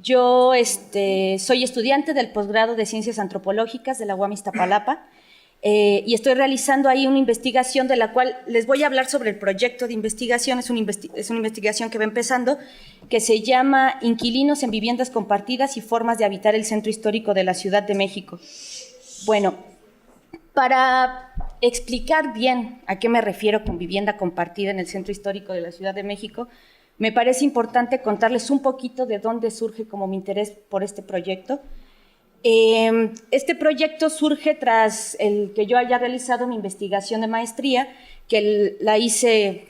Yo soy estudiante del posgrado de Ciencias Antropológicas de la UAM Iztapalapa y estoy realizando ahí una investigación de la cual les voy a hablar sobre el proyecto de investigación. Es una investigación que va empezando, que se llama Inquilinos en viviendas compartidas y formas de habitar el centro histórico de la Ciudad de México. Bueno, para explicar bien a qué me refiero con vivienda compartida en el centro histórico de la Ciudad de México, me parece importante contarles un poquito de dónde surge como mi interés por este proyecto. Este proyecto surge tras el que yo haya realizado mi investigación de maestría, que la hice,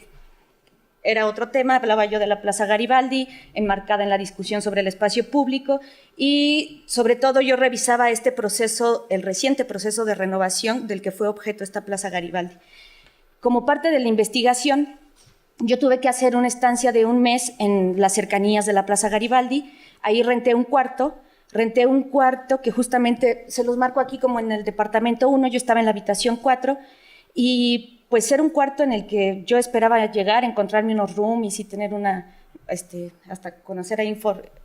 era otro tema, hablaba yo de la Plaza Garibaldi, enmarcada en la discusión sobre el espacio público, y sobre todo yo revisaba este proceso, el reciente proceso de renovación del que fue objeto esta Plaza Garibaldi. Como parte de la investigación, yo tuve que hacer una estancia de un mes en las cercanías de la Plaza Garibaldi. Ahí renté un cuarto que justamente se los marco aquí como en el departamento 1, yo estaba en la habitación 4 y pues era un cuarto en el que yo esperaba llegar, encontrarme unos roomies y tener hasta conocer a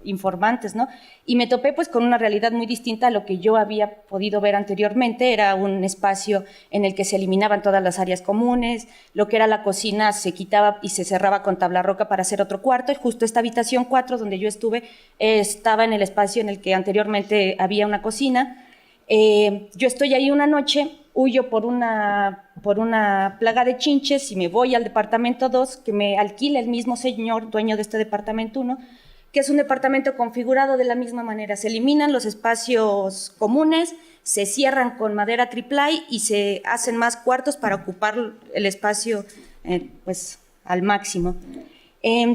informantes, ¿no? Y me topé pues con una realidad muy distinta a lo que yo había podido ver anteriormente. Era un espacio en el que se eliminaban todas las áreas comunes, lo que era la cocina se quitaba y se cerraba con tabla roca para hacer otro cuarto, y justo esta habitación 4 donde yo estuve estaba en el espacio en el que anteriormente había una cocina. Yo estoy ahí una noche, huyo por una plaga de chinches y me voy al departamento 2, que me alquila el mismo señor, dueño de este departamento 1, que es un departamento configurado de la misma manera. Se eliminan los espacios comunes, se cierran con madera triplay y se hacen más cuartos para ocupar el espacio pues, al máximo.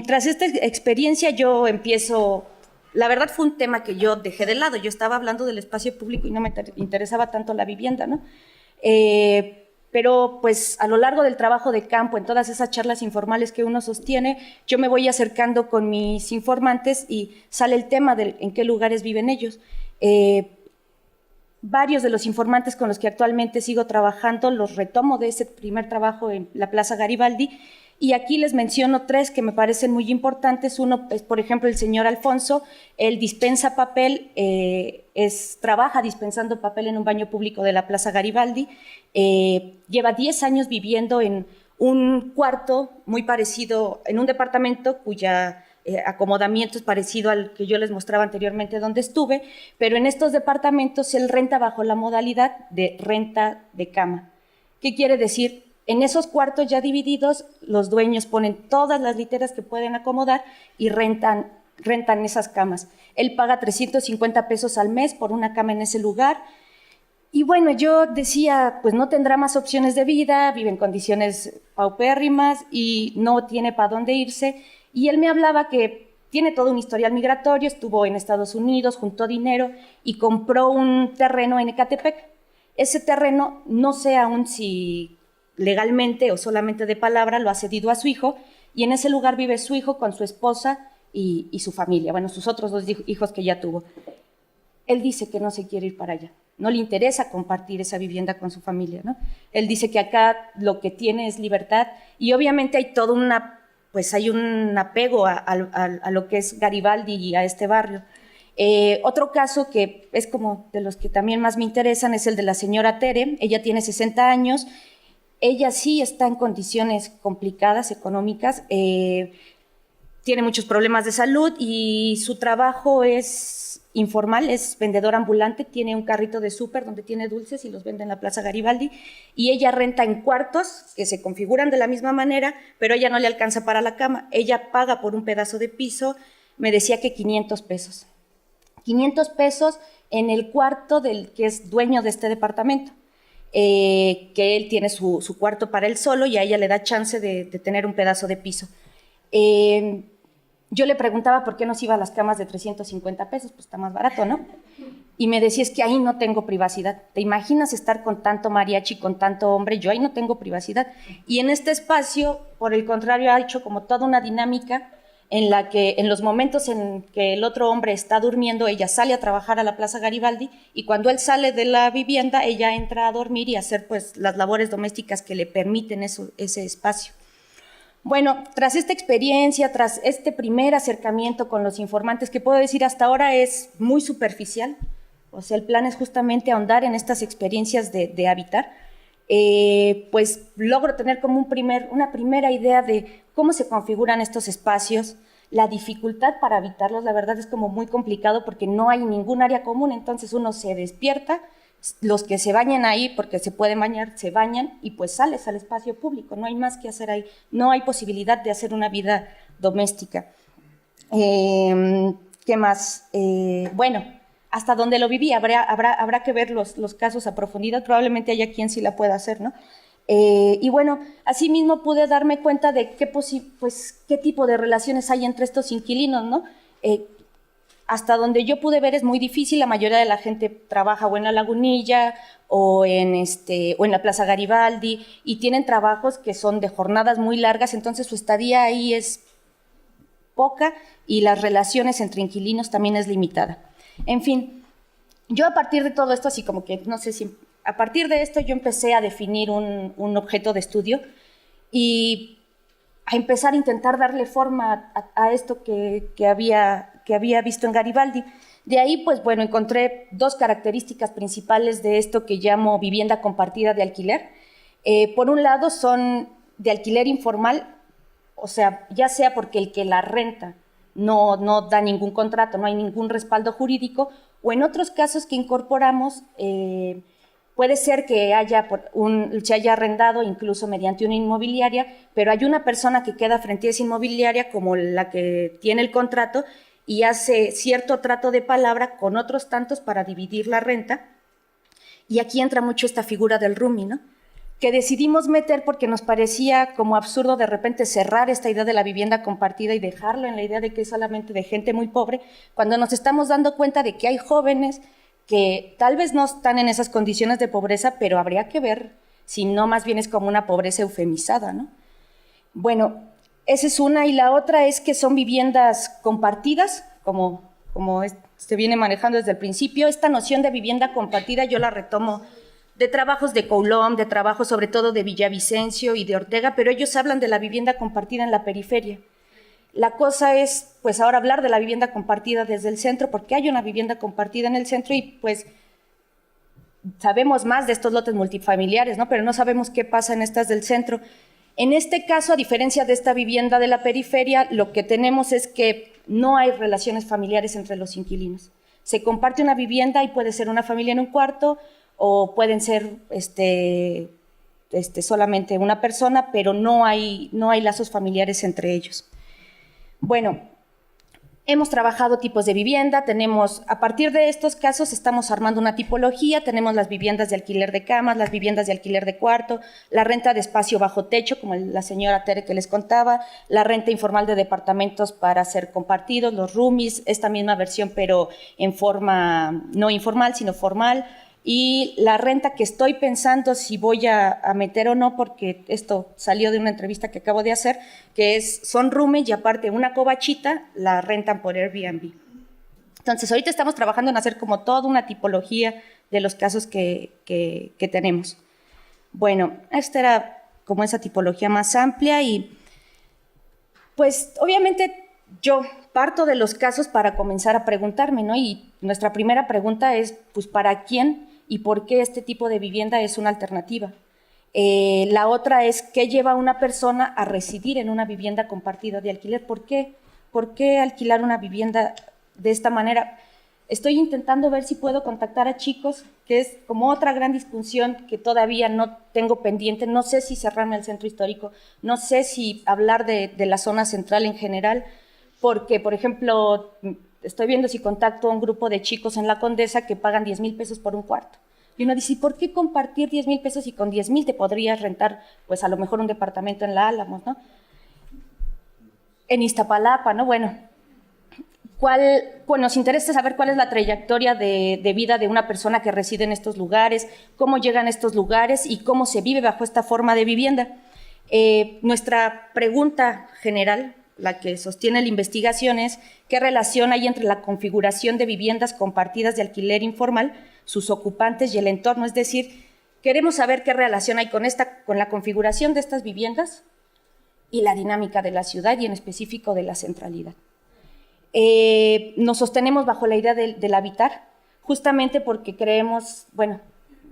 Tras esta experiencia yo empiezo... La verdad fue un tema que yo dejé de lado. Yo estaba hablando del espacio público y no me interesaba tanto la vivienda, ¿no? Pero pues a lo largo del trabajo de campo, en todas esas charlas informales que uno sostiene, yo me voy acercando con mis informantes y sale el tema de en qué lugares viven ellos. Varios de los informantes con los que actualmente sigo trabajando los retomo de ese primer trabajo en la Plaza Garibaldi, y aquí les menciono 3 que me parecen muy importantes. Uno es, por ejemplo, el señor Alfonso. Él dispensa papel, trabaja dispensando papel en un baño público de la Plaza Garibaldi. Lleva 10 años viviendo en un cuarto muy parecido, en un departamento cuya acomodamiento es parecido al que yo les mostraba anteriormente donde estuve, pero en estos departamentos él renta bajo la modalidad de renta de cama. ¿Qué quiere decir? En esos cuartos ya divididos, los dueños ponen todas las literas que pueden acomodar y rentan esas camas. Él paga 350 pesos al mes por una cama en ese lugar. Y bueno, yo decía, pues no tendrá más opciones de vida, vive en condiciones paupérrimas y no tiene para dónde irse. Y él me hablaba que tiene todo un historial migratorio, estuvo en Estados Unidos, juntó dinero y compró un terreno en Ecatepec. Ese terreno, no sé aún si legalmente o solamente de palabra, lo ha cedido a su hijo, y en ese lugar vive su hijo con su esposa y su familia, bueno, sus otros 2 hijos que ya tuvo. Él dice que no se quiere ir para allá, no le interesa compartir esa vivienda con su familia, ¿no? Él dice que acá lo que tiene es libertad, y obviamente hay todo hay un apego a lo que es Garibaldi y a este barrio. Otro caso que es como de los que también más me interesan es el de la señora Tere. Ella tiene 60 años, ella sí está en condiciones complicadas económicas, tiene muchos problemas de salud y su trabajo es informal, es vendedora ambulante, tiene un carrito de súper donde tiene dulces y los vende en la Plaza Garibaldi, y ella renta en cuartos que se configuran de la misma manera, pero ella no le alcanza para la cama. Ella paga por un pedazo de piso, me decía que 500 pesos. 500 pesos en el cuarto del que es dueño de este departamento. Que él tiene su cuarto para él solo y a ella le da chance de tener un pedazo de piso. Yo le preguntaba por qué nos iba a las camas de 350 pesos, pues está más barato, ¿no? Y me decía, es que ahí no tengo privacidad. ¿Te imaginas estar con tanto mariachi, con tanto hombre? Yo ahí no tengo privacidad. Y en este espacio, por el contrario, ha hecho como toda una dinámica en la que en los momentos en que el otro hombre está durmiendo, ella sale a trabajar a la Plaza Garibaldi, y cuando él sale de la vivienda, ella entra a dormir y a hacer pues las labores domésticas que le permiten ese espacio. Bueno, tras esta experiencia, tras este primer acercamiento con los informantes, que puedo decir hasta ahora es muy superficial, o sea, el plan es justamente ahondar en estas experiencias de habitar, pues logro tener como una primera idea de cómo se configuran estos espacios, la dificultad para habitarlos, la verdad es como muy complicado porque no hay ningún área común, entonces uno se despierta, los que se bañan ahí, porque se pueden bañar, se bañan y pues sales al espacio público, no hay más que hacer ahí, no hay posibilidad de hacer una vida doméstica. ¿Qué más? Bueno, hasta donde lo viví, habrá que ver los casos a profundidad, probablemente haya quien sí la pueda hacer, ¿no? Y bueno, asimismo pude darme cuenta de qué tipo de relaciones hay entre estos inquilinos, ¿no? Hasta donde yo pude ver es muy difícil, la mayoría de la gente trabaja o en la Lagunilla o en la Plaza Garibaldi y tienen trabajos que son de jornadas muy largas, entonces su estadía ahí es poca y las relaciones entre inquilinos también es limitada. En fin, yo a partir de todo esto, así como que no sé si, a partir de esto yo empecé a definir un objeto de estudio y a empezar a intentar darle forma a esto que había visto en Garibaldi. De ahí, pues bueno, encontré dos características principales de esto que llamo vivienda compartida de alquiler. Por un lado, son de alquiler informal, o sea, ya sea porque el que la renta no da ningún contrato, no hay ningún respaldo jurídico, o en otros casos que incorporamos, puede ser que se haya arrendado incluso mediante una inmobiliaria, pero hay una persona que queda frente a esa inmobiliaria como la que tiene el contrato y hace cierto trato de palabra con otros tantos para dividir la renta. Y aquí entra mucho esta figura del roomie, ¿no? Que decidimos meter porque nos parecía como absurdo de repente cerrar esta idea de la vivienda compartida y dejarlo en la idea de que es solamente de gente muy pobre, cuando nos estamos dando cuenta de que hay jóvenes que tal vez no están en esas condiciones de pobreza, pero habría que ver si no más bien es como una pobreza eufemizada, ¿no? Bueno, esa es una, y la otra es que son viviendas compartidas, como se viene manejando desde el principio. Esta noción de vivienda compartida yo la retomo de trabajos de Coulomb, de trabajos sobre todo de Villavicencio y de Ortega, pero ellos hablan de la vivienda compartida en la periferia. La cosa es, pues ahora hablar de la vivienda compartida desde el centro, porque hay una vivienda compartida en el centro y pues sabemos más de estos lotes multifamiliares, ¿no? Pero no sabemos qué pasa en estas del centro. En este caso, a diferencia de esta vivienda de la periferia, lo que tenemos es que no hay relaciones familiares entre los inquilinos. Se comparte una vivienda y puede ser una familia en un cuarto o pueden ser solamente una persona, pero no hay lazos familiares entre ellos. Bueno, hemos trabajado tipos de vivienda, a partir de estos casos estamos armando una tipología, tenemos las viviendas de alquiler de camas, las viviendas de alquiler de cuarto, la renta de espacio bajo techo, como la señora Tere que les contaba, la renta informal de departamentos para ser compartidos, los roomies, esta misma versión pero en forma no informal sino formal, y la renta que estoy pensando si voy a meter o no, porque esto salió de una entrevista que acabo de hacer, que son rooming y aparte una covachita la rentan por Airbnb. Entonces, ahorita estamos trabajando en hacer como toda una tipología de los casos que tenemos. Bueno, esta era como esa tipología más amplia y pues obviamente yo parto de los casos para comenzar a preguntarme, ¿no? Y nuestra primera pregunta es, pues, ¿para quién y por qué este tipo de vivienda es una alternativa? La otra es, ¿qué lleva a una persona a residir en una vivienda compartida de alquiler? ¿Por qué? ¿Por qué alquilar una vivienda de esta manera? Estoy intentando ver si puedo contactar a chicos, que es como otra gran discusión que todavía no tengo pendiente. No sé si cerrarme al centro histórico, no sé si hablar de la zona central en general, porque, por ejemplo, estoy viendo si contacto a un grupo de chicos en la Condesa que pagan 10,000 pesos por un cuarto. Y uno dice, ¿por qué compartir 10,000 pesos y con 10,000 te podrías rentar, pues a lo mejor un departamento en la Álamos, ¿no? En Iztapalapa, ¿no? Bueno, nos interesa saber cuál es la trayectoria de vida de una persona que reside en estos lugares, cómo llegan a estos lugares y cómo se vive bajo esta forma de vivienda. Nuestra pregunta general, la que sostiene la investigación, es qué relación hay entre la configuración de viviendas compartidas de alquiler informal, sus ocupantes y el entorno. Es decir, queremos saber qué relación hay con la configuración de estas viviendas y la dinámica de la ciudad y en específico de la centralidad. Nos sostenemos bajo la idea del habitar, justamente porque creemos, bueno,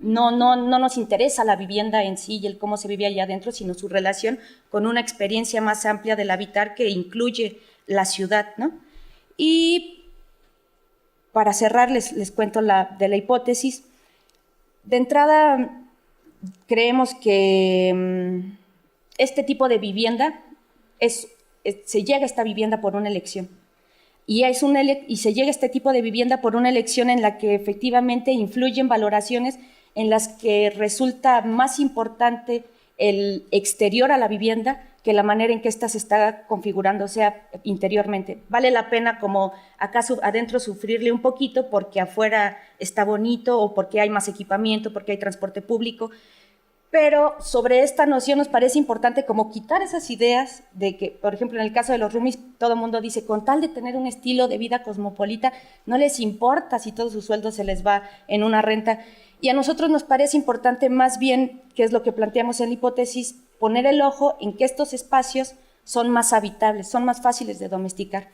no nos interesa la vivienda en sí y el cómo se vive allá adentro, sino su relación con una experiencia más amplia del habitar que incluye la ciudad, ¿no? Y para cerrar, les cuento de la hipótesis. De entrada, creemos que este tipo de vivienda, se llega a esta vivienda por una elección. Y se llega a este tipo de vivienda por una elección en la que efectivamente influyen valoraciones en las que resulta más importante el exterior a la vivienda que la manera en que ésta se está configurando, o sea, interiormente. Vale la pena como acaso adentro sufrirle un poquito porque afuera está bonito o porque hay más equipamiento, porque hay transporte público, pero sobre esta noción nos parece importante como quitar esas ideas de que, por ejemplo, en el caso de los roomies, todo el mundo dice, con tal de tener un estilo de vida cosmopolita, no les importa si todo su sueldo se les va en una renta. Y a nosotros nos parece importante más bien, que es lo que planteamos en la hipótesis, poner el ojo en que estos espacios son más habitables, son más fáciles de domesticar.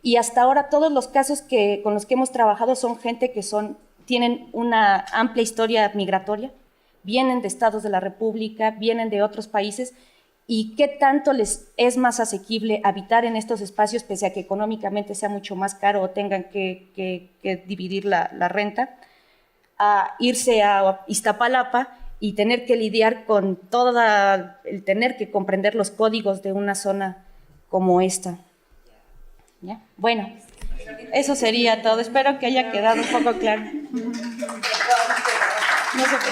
Y hasta ahora todos los casos con los que hemos trabajado son gente que tienen una amplia historia migratoria, vienen de estados de la República, vienen de otros países, y qué tanto les es más asequible habitar en estos espacios, pese a que económicamente sea mucho más caro o tengan que dividir la renta, a irse a Iztapalapa y tener que lidiar con el tener que comprender los códigos de una zona como esta. ¿Ya? Bueno, eso sería todo. Espero que haya quedado un poco claro. No sé qué.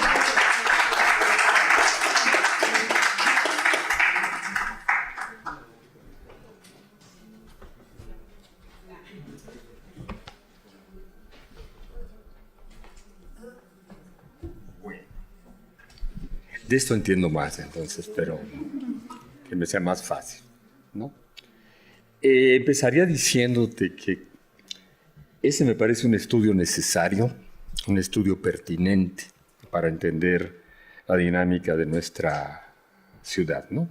De esto entiendo más, entonces, pero que me sea más fácil, ¿no? Empezaría diciéndote que ese me parece un estudio necesario, un estudio pertinente para entender la dinámica de nuestra ciudad, ¿no?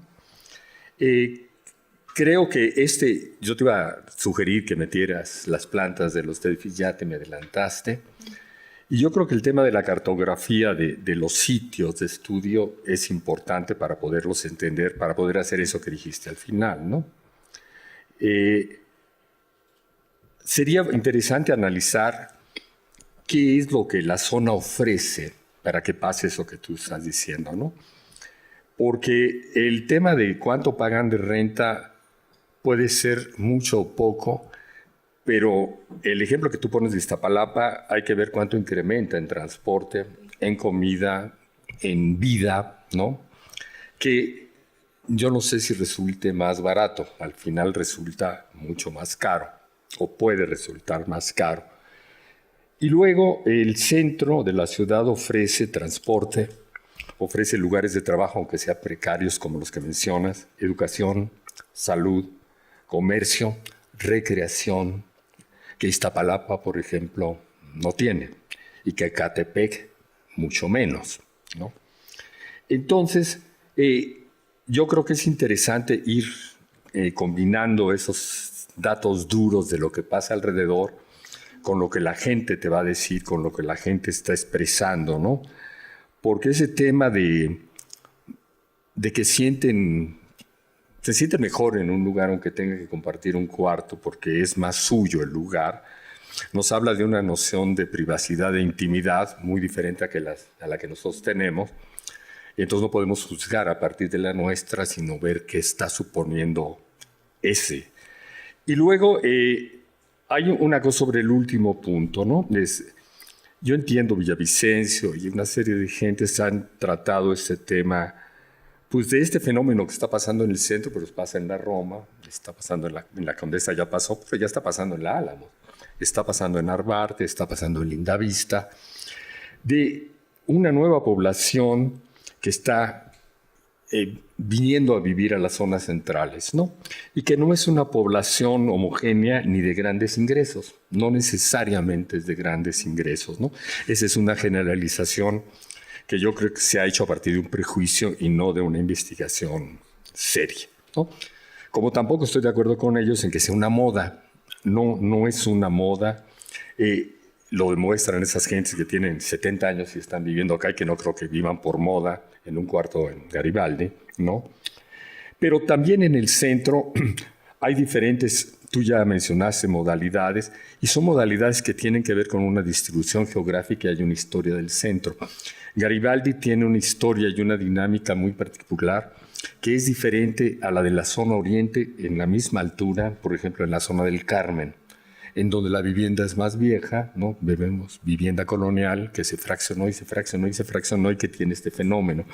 Creo que yo te iba a sugerir que metieras las plantas de los edificios, ya te me adelantaste. Y yo creo que el tema de la cartografía de los sitios de estudio es importante para poderlos entender, para poder hacer eso que dijiste al final, ¿no? Sería interesante analizar qué es lo que la zona ofrece para que pase eso que tú estás diciendo, ¿no? Porque el tema de cuánto pagan de renta puede ser mucho o poco, pero el ejemplo que tú pones de Iztapalapa, hay que ver cuánto incrementa en transporte, en comida, en vida, ¿no? Que yo no sé si resulte más barato, al final resulta mucho más caro, o puede resultar más caro. Y luego el centro de la ciudad ofrece transporte, ofrece lugares de trabajo, aunque sean precarios como los que mencionas, educación, salud, comercio, recreación, que Iztapalapa, por ejemplo, no tiene, y que Ecatepec mucho menos, ¿no? Entonces, yo creo que es interesante ir combinando esos datos duros de lo que pasa alrededor con lo que la gente te va a decir, con lo que la gente está expresando, ¿no? Porque ese tema de que se sienten mejor en un lugar aunque tenga que compartir un cuarto porque es más suyo el lugar, nos habla de una noción de privacidad e intimidad muy diferente a la que nosotros tenemos. Y entonces no podemos juzgar a partir de la nuestra, sino ver qué está suponiendo ese. Y luego hay una cosa sobre el último punto, ¿no? Yo entiendo Villavicencio y una serie de gentes han tratado este tema, pues de este fenómeno que está pasando en el centro, pero pasa en la Roma, está pasando en la Condesa, ya pasó, pero ya está pasando en la Álamo, está pasando en Narvarte, está pasando en Lindavista, de una nueva población que está viniendo a vivir a las zonas centrales, ¿no? Y que no es una población homogénea ni de grandes ingresos, no necesariamente es de grandes ingresos, ¿no? Esa es una generalización que yo creo que se ha hecho a partir de un prejuicio y no de una investigación seria, ¿no? Como tampoco estoy de acuerdo con ellos en que sea una moda. No es una moda. Lo demuestran esas gentes que tienen 70 años y están viviendo acá y que no creo que vivan por moda en un cuarto en Garibaldi, ¿no? Pero también en el centro hay diferentes, tú ya mencionaste modalidades, y son modalidades que tienen que ver con una distribución geográfica y hay una historia del centro. Garibaldi tiene una historia y una dinámica muy particular que es diferente a la de la zona oriente en la misma altura, por ejemplo, en la zona del Carmen, en donde la vivienda es más vieja, ¿no? Vemos vivienda colonial que se fraccionó y se fraccionó y se fraccionó y que tiene este fenómeno.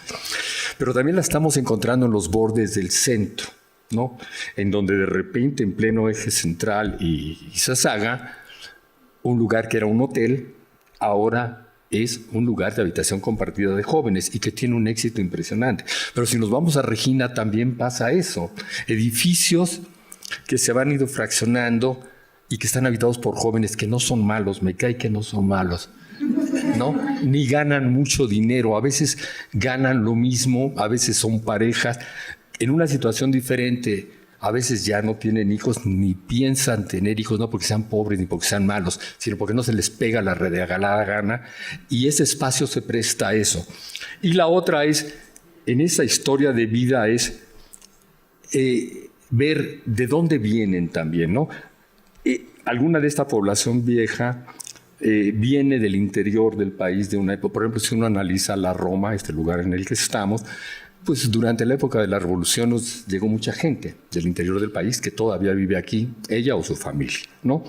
Pero también la estamos encontrando en los bordes del centro, ¿no? En donde de repente en pleno eje central y Izazaga, un lugar que era un hotel, ahora es un lugar de habitación compartida de jóvenes y que tiene un éxito impresionante. Pero si nos vamos a Regina también pasa eso. Edificios que se van ido fraccionando y que están habitados por jóvenes que no son malos, me cae que no son malos, ¿no? Ni ganan mucho dinero, a veces ganan lo mismo, a veces son parejas, en una situación diferente, a veces ya no tienen hijos ni piensan tener hijos, no porque sean pobres ni porque sean malos, sino porque no se les pega la regalada gana, y ese espacio se presta a eso. Y la otra es, en esa historia de vida es ver de dónde vienen también, ¿no? Alguna de esta población vieja viene del interior del país de una época. Por ejemplo, si uno analiza la Roma, este lugar en el que estamos, pues durante la época de la Revolución nos llegó mucha gente del interior del país que todavía vive aquí, ella o su familia, ¿no?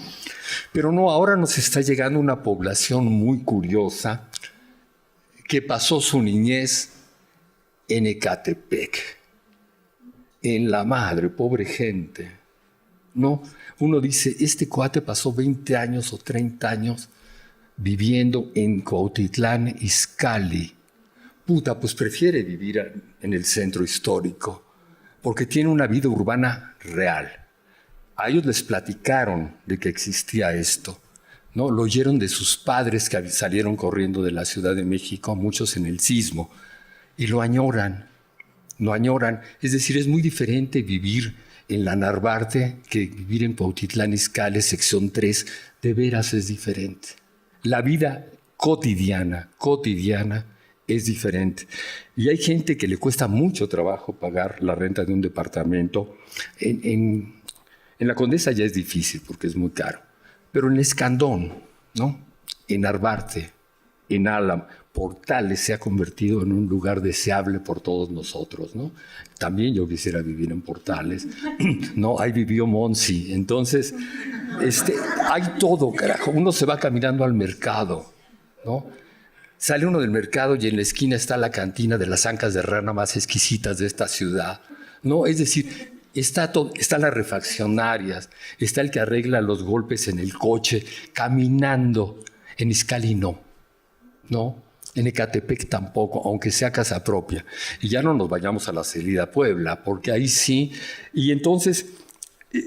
Pero no, ahora nos está llegando una población muy curiosa que pasó su niñez en Ecatepec, en la madre, pobre gente, ¿no? Uno dice, este cuate pasó 20 años o 30 años viviendo en Cuautitlán Izcalli. Puta, pues prefiere vivir en el centro histórico, porque tiene una vida urbana real. A ellos les platicaron de que existía esto, ¿no? Lo oyeron de sus padres que salieron corriendo de la Ciudad de México, muchos en el sismo, y lo añoran. Es decir, es muy diferente vivir en la Narvarte que vivir en Cuautitlán Izcalli, sección 3, de veras es diferente. La vida cotidiana es diferente. Y hay gente que le cuesta mucho trabajo pagar la renta de un departamento. En la Condesa ya es difícil porque es muy caro. Pero en Escandón, ¿no? En Narvarte, en Álamo, Portales se ha convertido en un lugar deseable por todos nosotros, ¿no? También yo quisiera vivir en Portales, ¿no? Ahí vivió Monsi. Entonces, hay todo, carajo. Uno se va caminando al mercado, ¿no? Sale uno del mercado y en la esquina está la cantina de las ancas de rana más exquisitas de esta ciudad, ¿no? Es decir, están las refaccionarias, está el que arregla los golpes en el coche, caminando. En Izcalli no. En Ecatepec tampoco, aunque sea casa propia. Y ya no nos vayamos a la salida Puebla, porque ahí sí. Y entonces,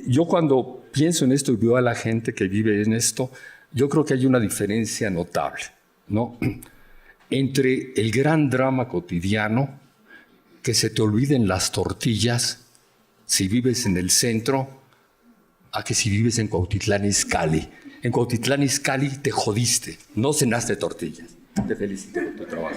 yo cuando pienso en esto y veo a la gente que vive en esto, yo creo que hay una diferencia notable, ¿no? Entre el gran drama cotidiano, que se te olviden las tortillas si vives en el centro, a que si vives en Cuautitlán Izcalli. En Cuautitlán Izcalli te jodiste, no cenaste tortillas. Te felicito por tu trabajo.